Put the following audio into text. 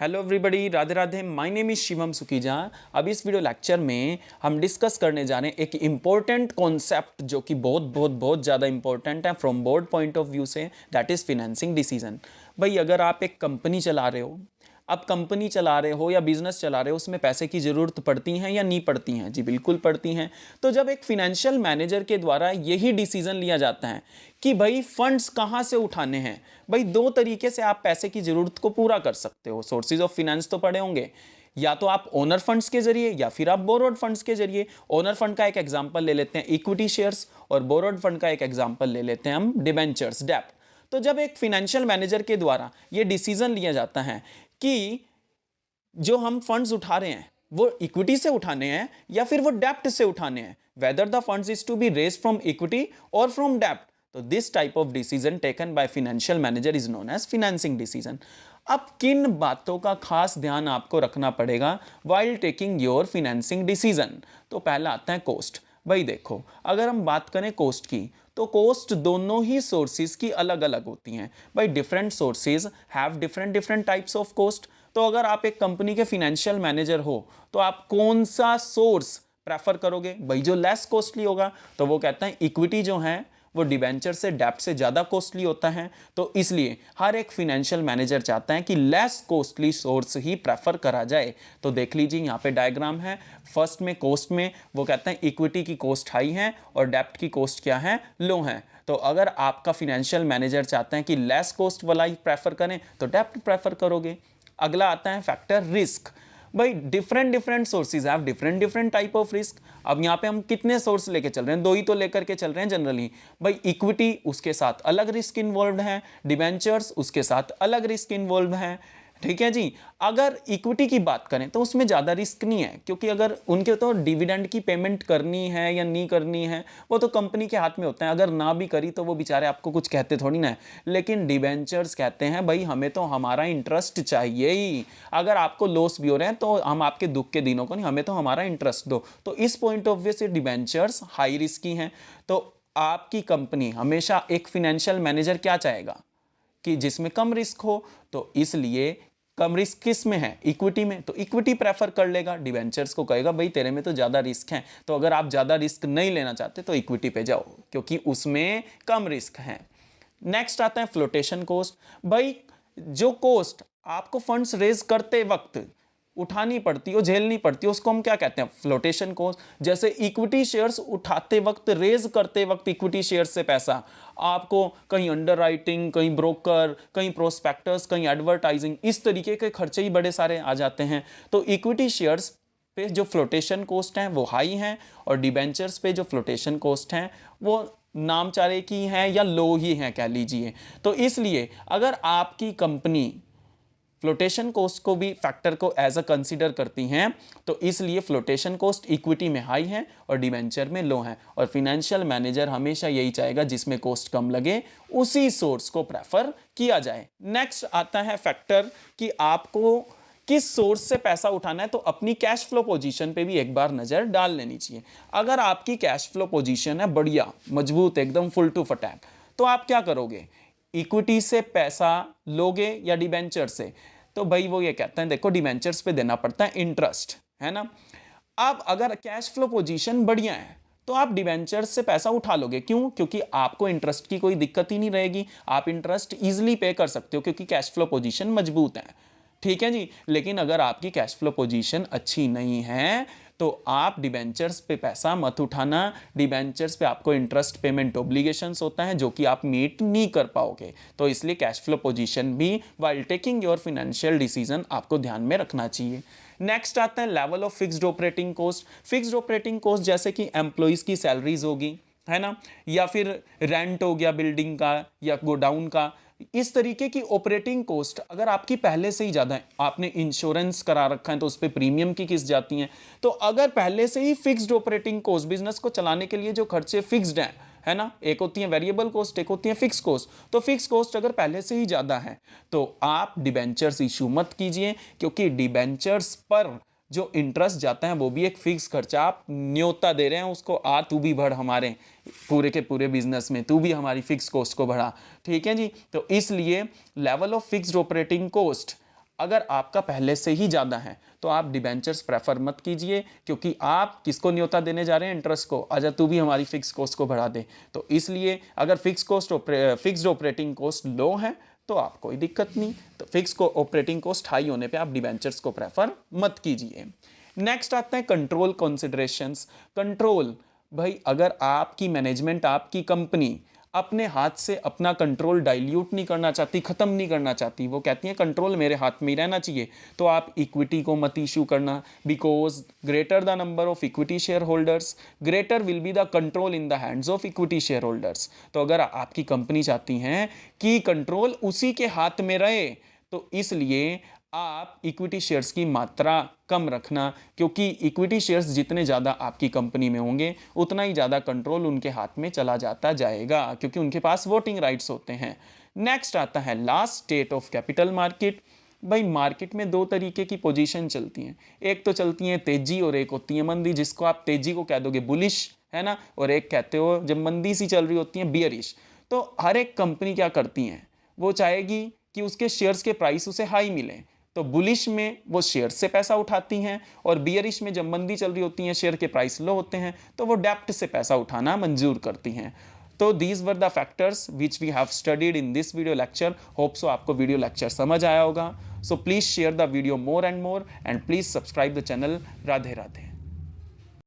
Hello everybody, Radhe Radhe. My name is Shivam Sukija. अब इस video lecture में हम डिस्कस करने जा रहे हैं एक इम्पॉर्टेंट कॉन्सेप्ट जो कि बहुत ज़्यादा इंपॉर्टेंट है from board point of view से, दैट इज़ फिनेंसिंग डिसीजन। भाई अगर आप एक कंपनी चला रहे हो, अब कंपनी चला रहे हो या बिजनेस चला रहे हो, उसमें पैसे की ज़रूरत पड़ती हैं या नहीं पड़ती हैं? जी बिल्कुल पड़ती हैं। तो जब एक फिनेंशियल मैनेजर के द्वारा यही डिसीजन लिया जाता है कि भाई फंड्स कहाँ से उठाने हैं, भाई दो तरीके से आप पैसे की ज़रूरत को पूरा कर सकते हो। सोर्सेज ऑफ फिनेंस तो पड़े होंगे, या तो आप ओनर फंड्स के जरिए या फिर आप बोरोड फंड्स के जरिए। ओनर फंड का एक एग्जांपल ले लेते हैं इक्विटी शेयर्स, और बोरोड फंड का एक एग्जांपल ले लेते हैं हम डिबेंचर्स, डेप। तो जब एक फिनेंशियल मैनेजर के द्वारा ये डिसीजन लिया जाता है कि जो हम फंड्स उठा रहे हैं वो इक्विटी से उठाने हैं या फिर वो डेप्ट से उठाने हैं, whether the funds is to be raise from equity और फ्रॉम डेप्ट, तो this type of decision taken by financial manager is known as financing decision. अब किन बातों का खास ध्यान आपको रखना पड़ेगा while taking your financing decision? तो पहला आता है कॉस्ट। भाई देखो, अगर हम बात करें कॉस्ट की, तो कॉस्ट दोनों ही सोर्सेज की अलग अलग होती हैं। भाई different sources have different types of cost. तो अगर आप एक कंपनी के फाइनेंशियल मैनेजर हो तो आप कौन सा सोर्स प्रेफर करोगे? भाई जो लेस कॉस्टली होगा, तो वो कहता है इक्विटी जो है वो डिबेंचर से, डेप्ट से ज़्यादा कॉस्टली होता है। तो इसलिए हर एक फाइनेंशियल मैनेजर चाहता है कि लेस कॉस्टली सोर्स ही प्रेफर करा जाए। तो देख लीजिए यहाँ पे डायग्राम है। फर्स्ट में कॉस्ट में वो कहते हैं इक्विटी की कॉस्ट हाई है और डेप्ट की कॉस्ट क्या है, लो है। तो अगर आपका फाइनेंशियल मैनेजर चाहते हैं कि लेस कॉस्ट वाला ही प्रेफर करें तो डेप्ट प्रेफर करोगे। अगला आता है फैक्टर रिस्क। भाई different sources have different type of risk. अब यहाँ पे हम कितने सोर्स लेके चल रहे हैं? दो ही तो लेकर के चल रहे हैं जनरली। भाई इक्विटी, उसके साथ अलग रिस्क इन्वॉल्व है, डिबेंचर्स उसके साथ अलग रिस्क इन्वॉल्व है। ठीक है जी। अगर इक्विटी की बात करें तो उसमें ज़्यादा रिस्क नहीं है, क्योंकि अगर उनके तो डिविडेंड की पेमेंट करनी है या नहीं करनी है वो तो कंपनी के हाथ में होता है। अगर ना भी करी तो वो बेचारे आपको कुछ कहते थोड़ी ना है। लेकिन डिबेंचर्स कहते हैं भाई हमें तो हमारा इंटरेस्ट चाहिए ही। अगर आपको लॉस भी हो रहे हैं तो हम आपके दुख के दिनों को नहीं, हमें तो हमारा इंटरेस्ट दो। तो इस पॉइंट ऑफ व्यू से डिबेंचर्स हाई रिस्की हैं। तो आपकी कंपनी हमेशा एक फाइनेंशियल मैनेजर क्या चाहेगा कि जिसमें कम रिस्क हो। तो इसलिए कम रिस्क किस में है? इक्विटी में। तो इक्विटी प्रेफर कर लेगा। डिबेंचर्स को कहेगा भाई तेरे में तो ज़्यादा रिस्क है, तो अगर आप ज़्यादा रिस्क नहीं लेना चाहते तो इक्विटी पे जाओ, क्योंकि उसमें कम रिस्क है। नेक्स्ट आता है फ्लोटेशन कॉस्ट। भाई जो कॉस्ट आपको फंड्स रेज करते वक्त उठानी पड़ती हो, झेलनी पड़ती है, उसको हम क्या कहते हैं? Flotation cost. जैसे इक्विटी शेयर्स उठाते वक्त, रेज करते वक्त इक्विटी शेयर्स से पैसा आपको कहीं अंडरराइटिंग, कहीं ब्रोकर, कहीं प्रोस्पेक्टस, कहीं एडवर्टाइजिंग, इस तरीके के खर्चे ही बड़े सारे आ जाते हैं। तो इक्विटी शेयर्स पे जो फ्लोटेशन कॉस्ट हैं वो हाई हैं, और डिबेंचर्स पे जो फ्लोटेशन कॉस्ट हैं वो नामचारे की हैं या लो ही हैं कह लीजिए। तो इसलिए अगर आपकी कंपनी फ्लोटेशन कॉस्ट को भी फैक्टर को एज अ कंसीडर करती हैं, तो इसलिए फ्लोटेशन कॉस्ट इक्विटी में हाई है और डिबेंचर में लो है। और फाइनेंशियल मैनेजर हमेशा यही चाहेगा जिसमें कॉस्ट कम लगे उसी सोर्स को प्रेफर किया जाए। नेक्स्ट आता है फैक्टर कि आपको किस सोर्स से पैसा उठाना है। तो अपनी कैश फ्लो पोजीशन पे भी एक बार नजर डाल लेनी चाहिए। अगर आपकी कैश फ्लो पोजीशन है बढ़िया, मजबूत, एकदम फुल टू फटैक, तो आप क्या करोगे? इक्विटी से पैसा लोगे या डिबेंचर से? तो भाई वो ये कहता है देखो डिबेंचर्स पे देना पड़ता है इंटरेस्ट, है ना। अब अगर कैश फ्लो पोजीशन बढ़िया है तो आप डिबेंचर्स से पैसा उठा लोगे। क्यों? क्योंकि आपको इंटरेस्ट की कोई दिक्कत ही नहीं रहेगी, आप इंटरेस्ट इजीली पे कर सकते हो क्योंकि कैश फ्लो पोजीशन मजबूत है। ठीक है जी। लेकिन अगर आपकी कैश फ्लो पोजीशन अच्छी नहीं है तो आप डिबेंचर्स पे पैसा मत उठाना। डिबेंचर्स पे आपको इंटरेस्ट पेमेंट ऑब्लिगेशंस होता है जो कि आप मीट नहीं कर पाओगे। तो इसलिए कैश फ्लो पोजीशन भी while taking your financial decision आपको ध्यान में रखना चाहिए। नेक्स्ट आता है level of fixed operating cost. Fixed operating cost जैसे कि एम्प्लॉइज की सैलरीज होगी, है ना, या फिर रेंट हो गया बिल्डिंग का या गोडाउन का। इस तरीके की ऑपरेटिंग कॉस्ट अगर आपकी पहले से ही ज़्यादा है, आपने इंश्योरेंस करा रखा है तो उस पर प्रीमियम की किस जाती हैं। तो अगर पहले से ही फिक्स्ड ऑपरेटिंग कॉस्ट, बिजनेस को चलाने के लिए जो खर्चे फिक्स्ड हैं, है ना, एक होती है वेरिएबल कॉस्ट, एक होती है फिक्स कॉस्ट। तो फिक्स कॉस्ट अगर पहले से ही ज़्यादा है तो आप डिबेंचर्स इशू मत कीजिए, क्योंकि डिबेंचर्स पर जो इंटरेस्ट जाता है वो भी एक फिक्स खर्चा, आप न्योता दे रहे हैं उसको, आ तू भी बढ़ हमारे पूरे के पूरे बिजनेस में, तू भी हमारी फिक्स कॉस्ट को बढ़ा। ठीक है जी। तो इसलिए level of fixed operating cost अगर आपका पहले से ही ज़्यादा है तो आप डिबेंचर्स प्रेफर मत कीजिए, क्योंकि आप किसको न्योता देने जा रहे हैं, इंटरेस्ट को। आजा तू भी हमारी फिक्स कॉस्ट को बढ़ा दे। तो इसलिए अगर फिक्स्ड ऑपरेटिंग कॉस्ट लो है तो आप कोई दिक्कत नहीं, तो फिक्स को ऑपरेटिंग कॉस्ट हाई होने पे आप डिबेंचर्स को प्रेफर मत कीजिए। नेक्स्ट आता है कंट्रोल कंसिडरेशंस। कंट्रोल, भाई अगर आपकी मैनेजमेंट, आपकी कंपनी अपने हाथ से अपना कंट्रोल डाइल्यूट नहीं करना चाहती, ख़त्म नहीं करना चाहती, वो कहती है कंट्रोल मेरे हाथ में ही रहना चाहिए, तो आप इक्विटी को मत इशू करना, because greater the number of equity share holders greater will be the control in the hands of equity share holders. तो अगर आपकी कंपनी चाहती हैं कि कंट्रोल उसी के हाथ में रहे, तो इसलिए आप इक्विटी शेयर्स की मात्रा कम रखना, क्योंकि इक्विटी शेयर्स जितने ज़्यादा आपकी कंपनी में होंगे उतना ही ज़्यादा कंट्रोल उनके हाथ में चला जाता जाएगा, क्योंकि उनके पास वोटिंग राइट्स होते हैं। नेक्स्ट आता है last state of capital market. भाई मार्केट में दो तरीके की पोजीशन चलती हैं, एक तो चलती है तेजी और एक होती है मंदी, जिसको आप तेजी को कह दोगे बुलिश, है ना, और एक कहते हो जब मंदी सी चल रही होती है बियरिश। तो हर एक कंपनी क्या करती हैं, वो चाहेगी कि उसके शेयर्स के प्राइस उसे हाई मिले, तो बुलिश में वो शेयर से पैसा उठाती हैं, और बियरिश में जब मंदी चल रही होती है, शेयर के प्राइस लो होते हैं, तो वो डेप्ट से पैसा उठाना मंजूर करती हैं। तो these were the factors which we have studied in this video lecture. Hope so आपको वीडियो लेक्चर समझ आया होगा। So please share the video more and please subscribe the channel. Radhe Radhe.